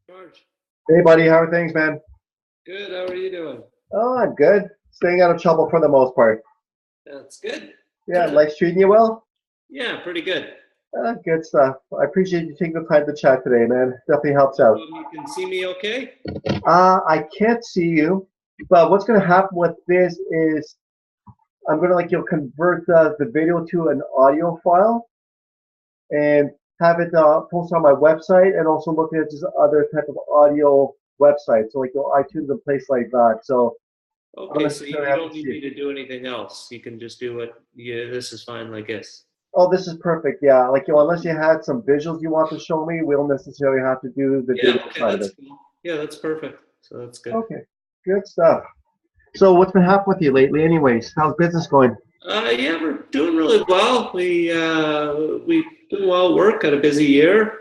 George, Hey, buddy, how are things, man? good. How are you doing? Oh, I'm good. Staying out of trouble for the most part. That's good. Yeah, life's treating you well? Yeah, pretty good. Good stuff. I appreciate you taking the time to chat today, man. Definitely helps out. You can see me okay? I can't see you, but what's going to happen with this is I'm going to you'll convert the video to an audio file and have it posted on my website and also looking at just other type of audio websites, so like your iTunes and place like that. So I don't Okay, so necessarily you have to don't need see it. me to do anything else. You can just do what, yeah, this is fine like this. Oh, this is perfect. Yeah, unless you had some visuals you want to show me, we don't necessarily have to do the Yeah, video okay, side of that's it. cool. Yeah, that's perfect. So that's good. Okay, good stuff. So, what's been happening with you lately, anyways? How's business going? Yeah, we're doing really well. We doing well at work, had a busy year.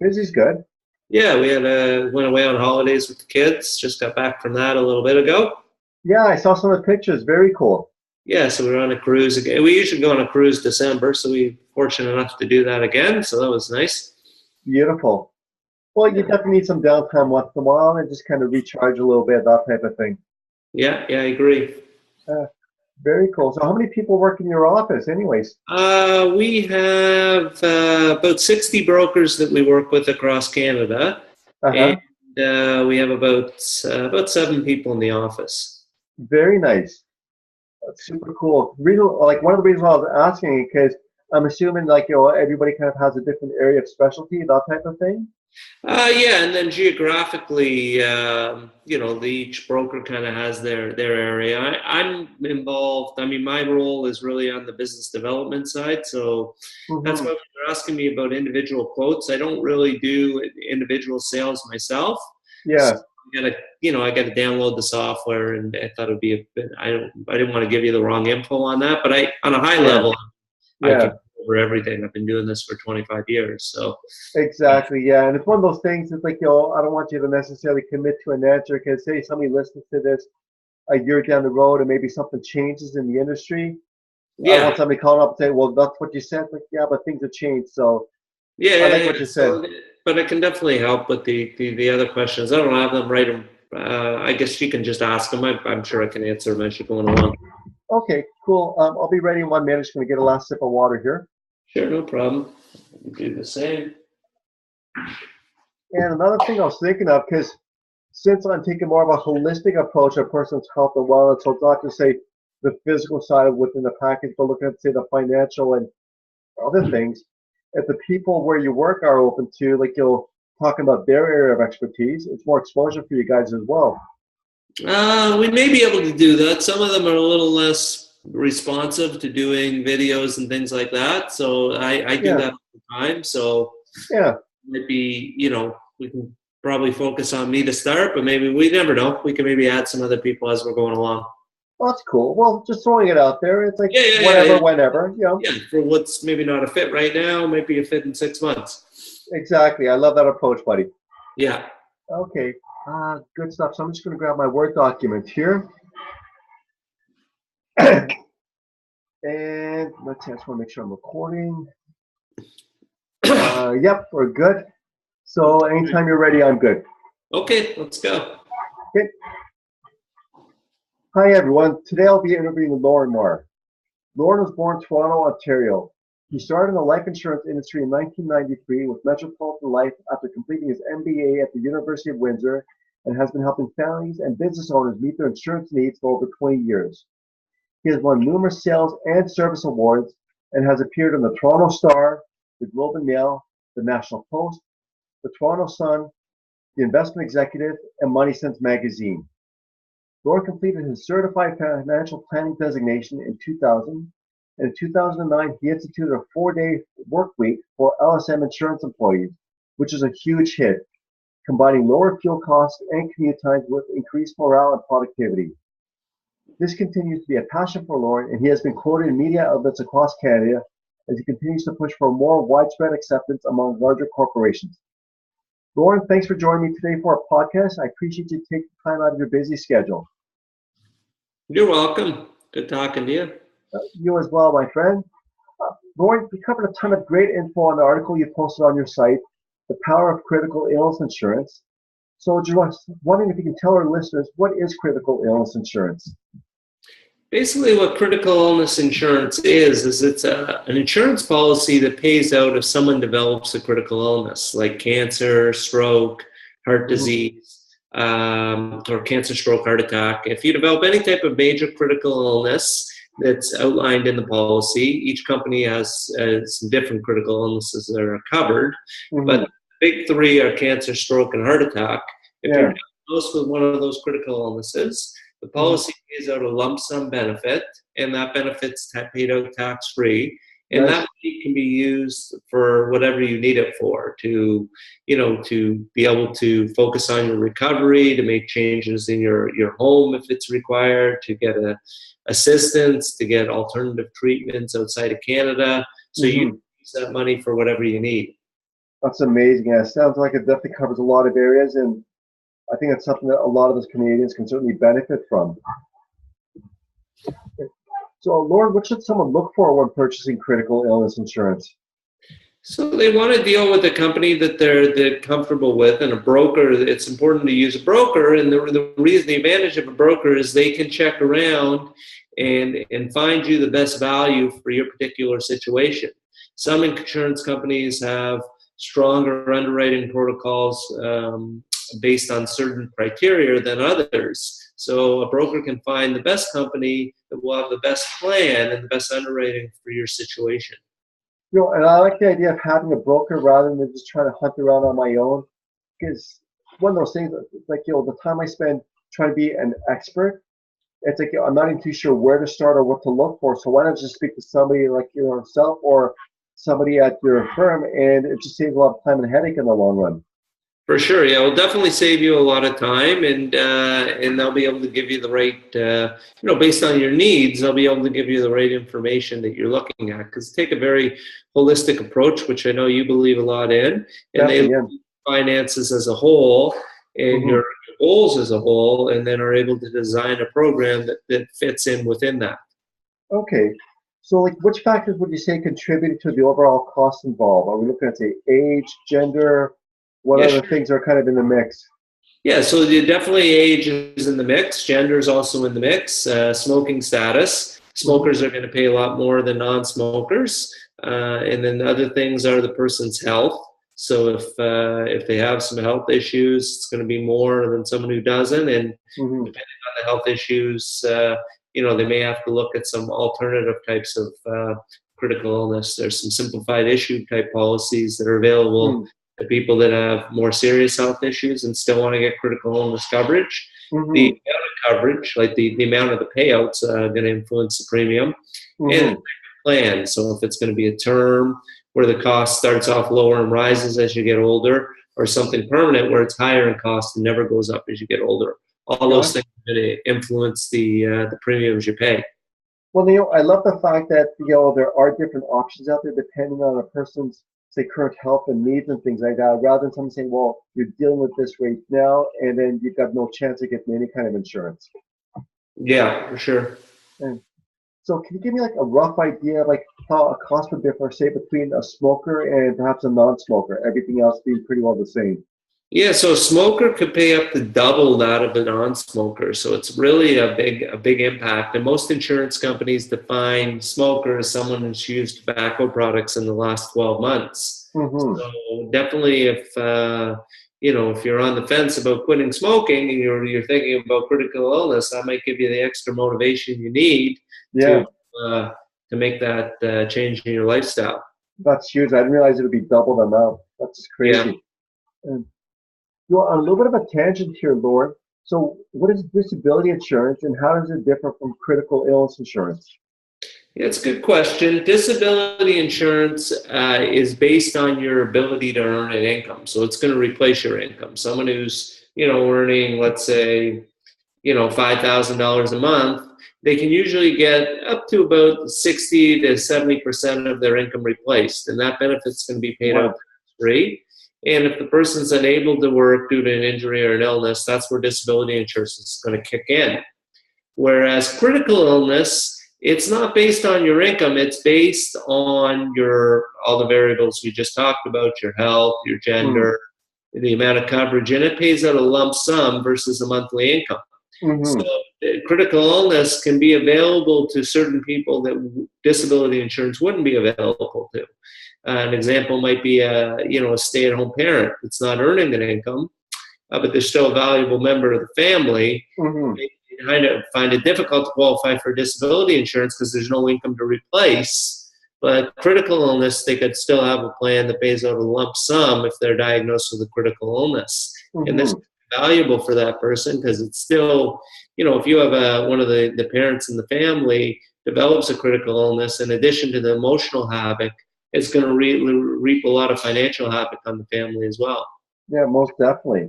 Busy's good. Yeah, went away on holidays with the kids. Just got back from that a little bit ago. Yeah, I saw some of the pictures. Very cool. Yeah, so we were on a cruise again. We usually go on a cruise December, so we were fortunate enough to do that again. So that was nice. Beautiful. Well, you Yeah, definitely need some downtime once in a while and just kind of recharge a little bit, that type of thing. yeah, I agree. Uh, Very cool. So, how many people work in your office, anyways? We have about 60 brokers that we work with across Canada, and Uh-huh. we have about 7 people in the office. Very nice. That's super cool. One of the reasons why I was asking because I'm assuming everybody kind of has a different area of specialty, that type of thing. Yeah, and then geographically, each broker kind of has their area. I'm involved. I mean, my role is really on the business development side, so that's why Hmm. when you're asking me about individual quotes, I don't really do individual sales myself. So Yeah, I got to download the software, and I thought it'd be a bit. I didn't want to give you the wrong info on that, but on a high yeah, level, I can yeah. cover everything. I've been doing this for 25 years, so. Exactly. Yeah, and it's one of those things. It's I don't want you to necessarily commit to an answer because say somebody listens to this a year down the road and maybe something changes in the industry. I don't Yeah, want somebody calling up and say, "Well, that's what you said." Like, yeah, but things have changed. So I like yeah. what you said. So, but it can definitely help with the other questions. I don't have them right. I guess you can just ask them. I'm sure I can answer them as you're going along. Okay, cool. I'll be ready in 1 minute. Just gonna get a last sip of water here. Sure, no problem. Do the same. And another thing I was thinking of, because since I'm taking more of a holistic approach to a person's health and wellness, so it's not just say the physical side within the package, but looking at say the financial and other things. If the people where you work are open to, you'll talking about their area of expertise, it's more exposure for you guys as well. We may be able to do that. Some of them are a little less responsive to doing videos and things like that. So I do Yeah, that all the time. So yeah. might be, we can probably focus on me to start, but maybe we never know. We can maybe add some other people as we're going along. Well, that's cool. Well, just throwing it out there. It's like Yeah. whatever, whenever, Yeah, for what's maybe not a fit right now, might be a fit in 6 months. Exactly. I love that approach, buddy. Yeah. Okay. Good stuff. So I'm just going to grab my Word document here. And let's see, I just want to make sure I'm recording. Yep, we're good. So anytime you're ready, I'm good. Okay, let's go. Okay. Hi, everyone. Today I'll be interviewing Lorne Marr. Lorne was born in Toronto, Ontario. He started in the life insurance industry in 1993 with Metropolitan Life after completing his MBA at the University of Windsor and has been helping families and business owners meet their insurance needs for over 20 years. He has won numerous sales and service awards and has appeared in the Toronto Star, the Globe and Mail, the National Post, the Toronto Sun, the Investment Executive, and Money Sense magazine. Lorne completed his Certified Financial Planning designation in 2000, and in 2009 he instituted a 4-day work week for LSM insurance employees, which is a huge hit, combining lower fuel costs and commute times with increased morale and productivity. This continues to be a passion for Lorne, and he has been quoted in media outlets across Canada as he continues to push for more widespread acceptance among larger corporations. Lorne, thanks for joining me today for our podcast. I appreciate you taking time out of your busy schedule. You're welcome. Good talking to you. You as well, my friend. Lorne, you covered a ton of great info on the article you posted on your site. the power of critical illness insurance. So just wondering if you can tell our listeners, what is critical illness insurance? Basically, what critical illness insurance is it's an insurance policy that pays out if someone develops a critical illness, like cancer, stroke, heart disease, or cancer, stroke, heart attack. If you develop any type of major critical illness that's outlined in the policy, each company has some different critical illnesses that are covered, but the big three are cancer, stroke, and heart attack. If you're diagnosed with one of those critical illnesses, the policy pays out a lump sum benefit, and that benefit's paid out tax-free. And that money can be used for whatever you need it for, to be able to focus on your recovery, to make changes in your home if it's required, to get assistance, to get alternative treatments outside of Canada. So you use that money for whatever you need. That's amazing. Yeah, it sounds like it definitely covers a lot of areas, and I think that's something that a lot of us Canadians can certainly benefit from. So, Lorne, what should someone look for when purchasing critical illness insurance? So they want to deal with a company that they're comfortable with, and a broker. It's important to use a broker, and the advantage of a broker is they can check around and find you the best value for your particular situation. Some insurance companies have stronger underwriting protocols based on certain criteria than others. So a broker can find the best company that will have the best plan and the best underwriting for your situation. And I like the idea of having a broker rather than just trying to hunt around on my own. Because one of those things, like, the time I spend trying to be an expert, it's like I'm not even too sure where to start or what to look for. So why not just speak to somebody like yourself or somebody at your firm, and it just saves a lot of time and headache in the long run. For sure, yeah, it'll definitely save you a lot of time, and they'll be able to give you the right, based on your needs, they'll be able to give you the right information that you're looking at. Because take a very holistic approach, which I know you believe a lot in, and they look at finances as a whole and your goals as a whole, and then are able to design a program that fits in within that. Okay. So, like, which factors would you say contributed to the overall cost involved? Are we looking at, say, age, gender? What other things are kind of in the mix? Yeah, so definitely age is in the mix. Gender is also in the mix. Smoking status. Smokers are going to pay a lot more than non-smokers. And then other things are the person's health. So if they have some health issues, it's going to be more than someone who doesn't. And depending on the health issues, they may have to look at some alternative types of critical illness. There's some simplified issue type policies that are available to people that have more serious health issues and still want to get critical illness coverage. The amount of coverage, like the amount of the payouts, going to influence the premium and the plan. So if it's going to be a term where the cost starts off lower and rises as you get older, or something permanent where it's higher in cost and never goes up as you get older. All those things are going to influence the premiums you pay. Well, I love the fact that there are different options out there depending on a person's, say, current health and needs and things like that, rather than someone saying, well, you're dealing with this right now and then you've got no chance of getting any kind of insurance. Yeah, for sure. And so can you give me like a rough idea of like how a cost would differ, say, between a smoker and perhaps a non-smoker, everything else being pretty well the same? Yeah, so a smoker could pay up to double that of a non-smoker. So it's really a big impact. And most insurance companies define smoker as someone who's used tobacco products in the last 12 months. So definitely if you're on the fence about quitting smoking and you're thinking about critical illness, that might give you the extra motivation you need to make that change in your lifestyle. That's huge. I didn't realize it would be double the amount. That's just crazy. Yeah. And on a little bit of a tangent here, Lorne. So what is disability insurance and how does it differ from critical illness insurance? Yeah, it's a good question. Disability insurance is based on your ability to earn an income. So it's going to replace your income. Someone who's, earning, let's say, $5,000 a month, they can usually get up to about 60 to 70% of their income replaced. And that benefit's going to be paid out free. And if the person's unable to work due to an injury or an illness, that's where disability insurance is going to kick in. Whereas critical illness It's not based on your income. It's based on all the variables we just talked about, your health, your Mm. gender, the amount of coverage, and it pays out a lump sum versus a monthly income. So Mm-hmm. critical illness can be available to certain people that disability insurance wouldn't be available to. An example might be a stay-at-home parent that's not earning an income, but they're still a valuable member of the family. Mm-hmm. They kind of find it difficult to qualify for disability insurance because there's no income to replace. But critical illness, they could still have a plan that pays out a lump sum if they're diagnosed with a critical illness. And this Mm-hmm. is valuable for that person because it's still, if you have one of the parents in the family develops a critical illness, in addition to the emotional havoc, it's going to reap a lot of financial havoc on the family as well. Yeah, most definitely.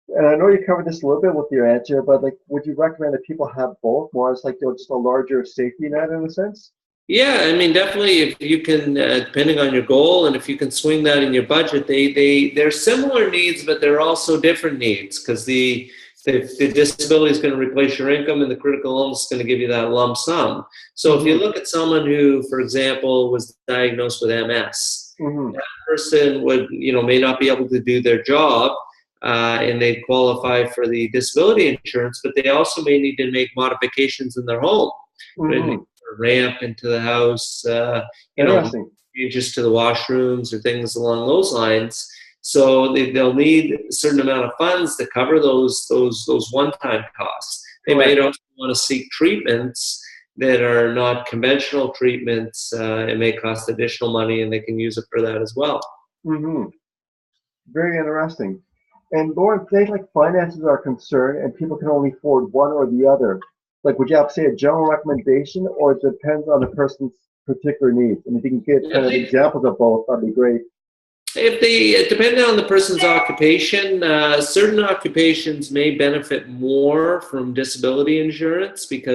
And I know you covered this a little bit with your answer, but like, would you recommend that people have both, more as like just a larger safety net in a sense? Yeah, I mean, definitely, if you can, depending on your goal, and if you can swing that in your budget, they're similar needs, but they're also different needs because the disability is going to replace your income, and the critical illness is going to give you that lump sum. So if you Mm-hmm. look at someone who, for example, was diagnosed with MS, Mm-hmm. that person may not be able to do their job, and they qualify for the disability insurance, but they also may need to make modifications in their home. Mm-hmm. A ramp into the house, Interesting. changes to the washrooms or things along those lines. So they'll need a certain amount of funds to cover those one-time costs. They might Correct. also want to seek treatments that are not conventional treatments. It may cost additional money, and they can use it for that as well. Mm-hmm. Very interesting. And Lauren, things like finances are concerned and people can only afford one or the other. Like, would you have to say a general recommendation or it depends on the person's particular needs? And if you can get kind of examples of both, that'd be great. Depending on the person's occupation, certain occupations may benefit more from disability insurance certain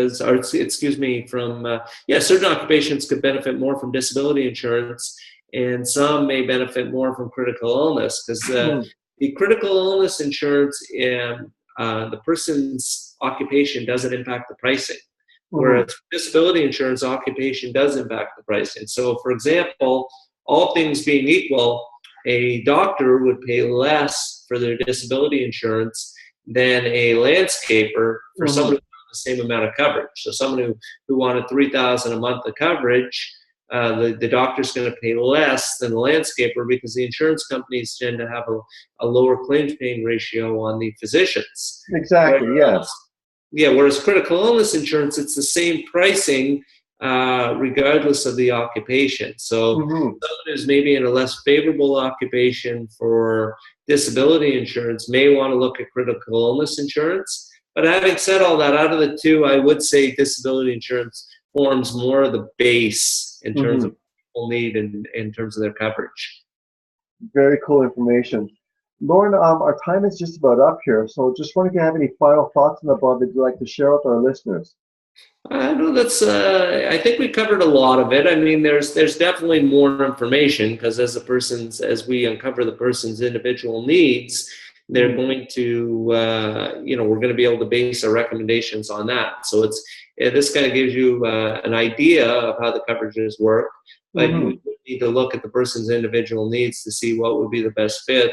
occupations could benefit more from disability insurance, and some may benefit more from critical illness because Mm, the critical illness insurance and the person's occupation doesn't impact the pricing, mm, whereas disability insurance occupation does impact the pricing. So, for example, all things being equal, a doctor would pay less for their disability insurance than a landscaper for someone mm. who wanted the same amount of coverage. So someone who wanted $3,000 a month of coverage, the doctor's going to pay less than the landscaper because the insurance companies tend to have a lower claims paying ratio on the physicians. Exactly, yeah. Whereas critical illness insurance, it's the same pricing regardless of the occupation. So Hmm. someone who's maybe in a less favorable occupation for disability insurance may want to look at critical illness insurance. But having said all that, out of the two, I would say disability insurance forms more of the base in terms Hmm. of what people need and in terms of their coverage. Very cool information. Lauren, our time is just about up here, so just wondering if you have any final thoughts on the above that you'd like to share with our listeners. No, that's. I think we covered a lot of it. I mean, there's definitely more information because as we uncover the person's individual needs, they're Mm, going to, we're going to be able to base our recommendations on that. So this kind of gives you an idea of how the coverages work, but you hmm. need to look at the person's individual needs to see what would be the best fit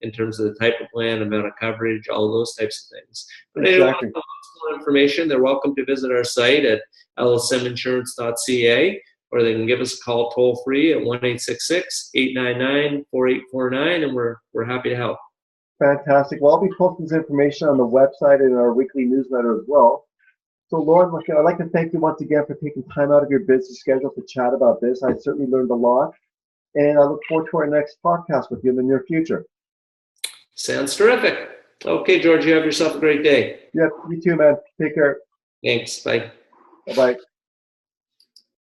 in terms of the type of plan, amount of coverage, all those types of things. But anyone Exactly. more information, they're welcome to visit our site at lsminsurance.ca, or they can give us a call toll free at 1-866-899-4849, and we're happy to help. Fantastic. Well, I'll be posting this information on the website and our weekly newsletter as well. So, Lauren, look, I'd like to thank you once again for taking time out of your busy schedule to chat about this. I certainly learned a lot, and I look forward to our next podcast with you in the near future. Sounds terrific. Okay, George, you have yourself a great day. Yep, you too, man. Take care. Thanks. Bye. Bye-bye.